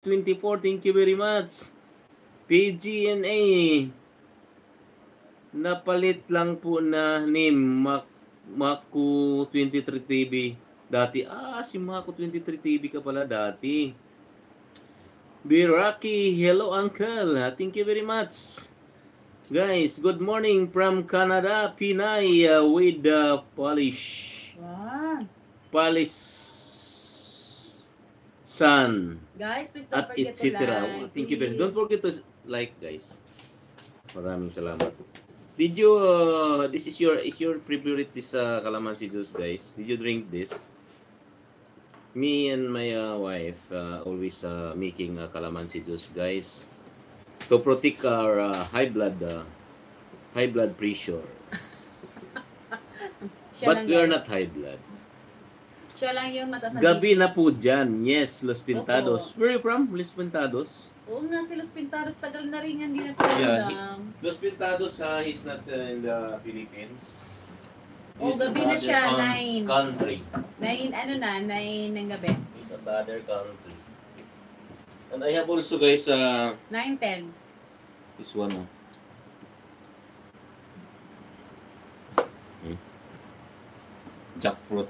24, thank you very much. PGNA. Napalit lang po na name, Maku 23 TV. Dati, si Maku 23 TV ka pala dati. Biraki, hello uncle. Thank you very much. Guys, good morning from Canada, Pinay with Polish. Wow. Polish Sun. Guys, please don't At forget to like. Thank you very much. Don't forget to like, guys. Maraming salamat. Did you this is your favorite this calamansi juice, guys? Did you drink this? Me and my wife always making calamansi juice, guys, to protect our high blood pressure. But we are not high blood. Siya lang yung mataas ang Gabi na po dyan. Yes, Los Pintados. Where are you from? Los Pintados? Oo nga, si Los Pintados. Tagal na rin yan. Hindi na tayo Los Pintados, he's not in the Philippines. Gabi na siya. 9. Country. 9 ng gabi. He's a other country. And I have also, guys, 9:10. this one. Jackfruit.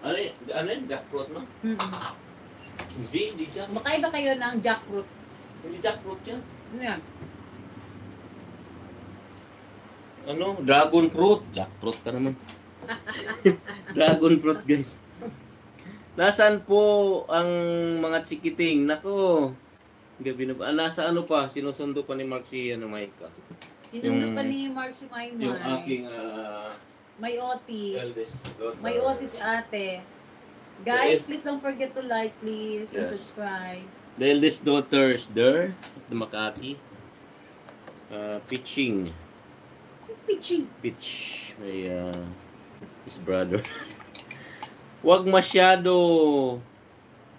Ano yun? Jackfruit, no? Hindi jackfruit. Makaiba kayo ng jackfruit. Hindi jackfruit yan. Ano yan? Dragon fruit. Jackfruit ka naman. Dragon fruit, guys. Nasaan po ang mga chikiting? Nako. Gabi na ba? Nasa ano pa? Sinusundo pa ni Mark si Micah. Sinundo pa ni Mark si Maymay. Yung aking may OT. eldest daughter. May OT si ate. Guys, please don't forget to like, please, and subscribe. The eldest daughter is there at the Makati. Pitching. Pitch. May his brother. Huwag masyado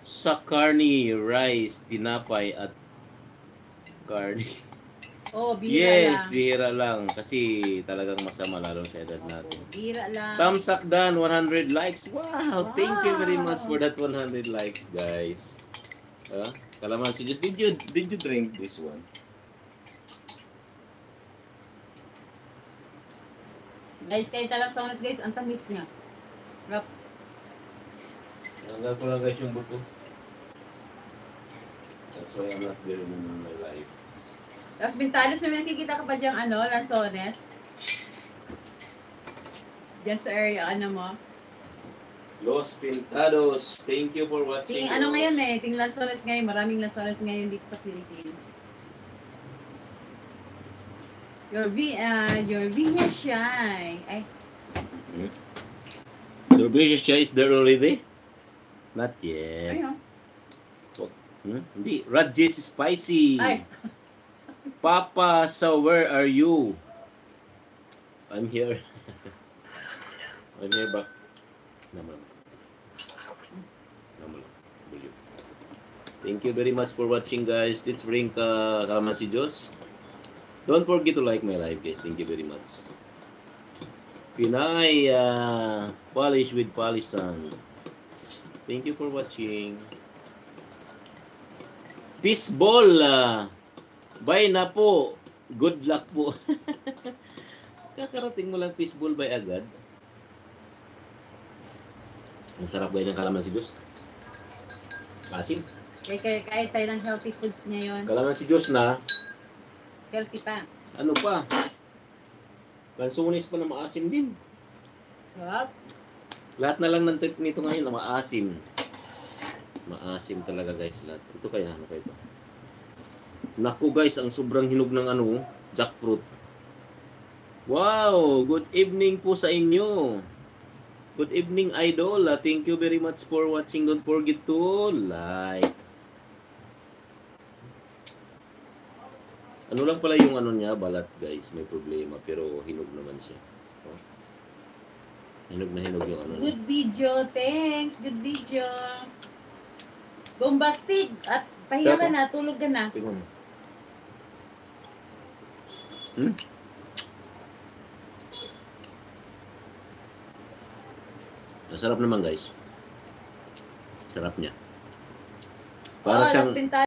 sa carne, rice, tinapay at carne. Bihira lang. Bihira lang. Kasi talagang masama lalo sa edad natin. Bihira lang. Thumbs up dan, 100 likes. Wow! Thank you very much for that 100 likes, guys. Calamansi juice. Did you drink this one? Guys, kayo talasones, guys. Ang tamis niya. Rap. Tanggal ko lang, guys, yung buto. That's why I'm not there in my life. Tapos Pintados, may nakikita ka pa diyang lansones? Diyan sa area, mo? Los Pintados, thank you for watching. Ngayon lansones ngayon. Maraming lansones ngayon dito sa Philippines. Your Viña Shy. Your Viña Shy is there already? Not yet. Ayun. Hindi. Radjes Spicy. Ay. Papa, so where are you? I'm here. I'm here back. Naman. Thank you very much for watching, guys. Let's drink calamansi juice. Don't forget to like my live, guys. Thank you very much. Pinay, Polish with Polisan. Thank you for watching. Peace ball. Bye na po. Good luck po. Kakarating mo lang fishball by agad. Masarap ba yung calamansi juice? Asim. Kahit tayo ng healthy foods ngayon. Calamansi juice na. Healthy pa. Ano pa? Lansunis pa na maasim din. Yup. Lahat na lang ng trip nito ngayon na maasim. Maasim talaga, guys, lahat. Ito kaya, ano kaya ito? Naku, guys, ang sobrang hinog ng jackfruit. Wow! Good evening po sa inyo. Good evening, idol. Thank you very much for watching. Don't forget to like. Ano lang pala yung niya, balat, guys. May problema, pero hinog naman siya. Hinog na hinog yung niya. Good video, thanks. Good video. Bombastic. At pahinga ka na, tulog ka na. Tingnan mo. Masarap naman, guys. Sarap niya. Para Las siyang Pintadas.